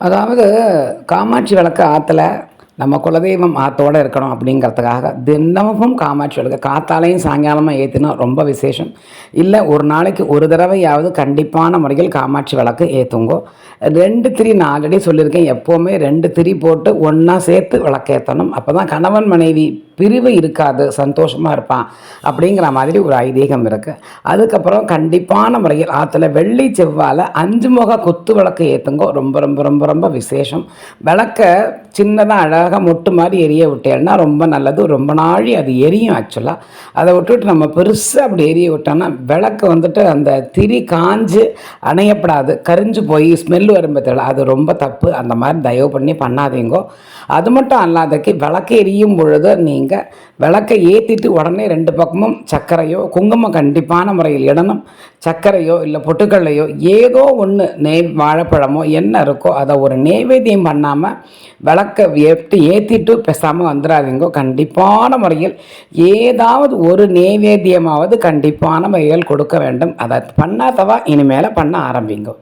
அதாவது காமாட்சி விளக்கு ஆற்றுல நம்ம குலதெய்வம் ஆற்றோடு இருக்கணும் அப்படிங்கிறதுக்காக தினமும் காமாட்சி விளக்கு காத்தாலையும் சாயங்காலமாக ஏற்றினா ரொம்ப விசேஷம். இல்லை ஒரு நாளைக்கு ஒரு தடவையாவது கண்டிப்பான முறையில் காமாட்சி விளக்கு ஏற்றுங்கோ. 2 திரி நான் ஆல்ரெடி சொல்லியிருக்கேன், எப்போவுமே 2 திரி போட்டு ஒன்றா சேர்த்து விளக்கேற்றணும். அப்போ தான் கணவன் மனைவி பிரிவு இருக்காது, சந்தோஷமாக இருப்பான் அப்படிங்கிற மாதிரி ஒரு ஐதீகம் இருக்குது. அதுக்கப்புறம் கண்டிப்பான முறையில் ஆற்றுல வெள்ளி செவ்வாயில் 5 முக குத்து விளக்கு ஏற்றுங்கோ. ரொம்ப ரொம்ப ரொம்ப ரொம்ப விசேஷம். விளக்க சின்னதாக அழகாக மொட்டு மாதிரி எரிய விட்டேன்னா ரொம்ப நல்லது. ரொம்ப நாழி அது எரியும் ஆக்சுவலாக. அதை விட்டுட்டு நம்ம பெருசாக அப்படி எரிய விட்டோம்னா விளக்கு வந்துட்டு அந்த திரி காஞ்சு அணையப்படாது, கரிஞ்சு போய் ஸ்மெல் வரும்போது அது ரொம்ப தப்பு. அந்த மாதிரி தயவு பண்ணி பண்ணாதீங்கோ. அது மட்டும் அல்லாதக்கு விளக்கு எரியும் பொழுது நீங்கள் விளக்கை ஏற்றிட்டு உடனே 2 பக்கமும் சர்க்கரையோ குங்குமம் கண்டிப்பான முறையில் இடணும். சர்க்கரையோ இல்லை பொட்டுக்கல்லையோ ஏதோ ஒன்று வாழைப்பழமோ என்ன இருக்கோ அதை ஒரு நெய்வேத்தியம் பண்ணாமல் விளக்கை ஏற்றிட்டு பேசாமல் வந்துடாதீங்கோ. கண்டிப்பான முறையில் ஏதாவது ஒரு நெய்வேத்தியமாவது கண்டிப்பான முறையில் கொடுக்க வேண்டும். அதை பண்ணாதவா இனிமேல் பண்ண ஆரம்பிங்கோ.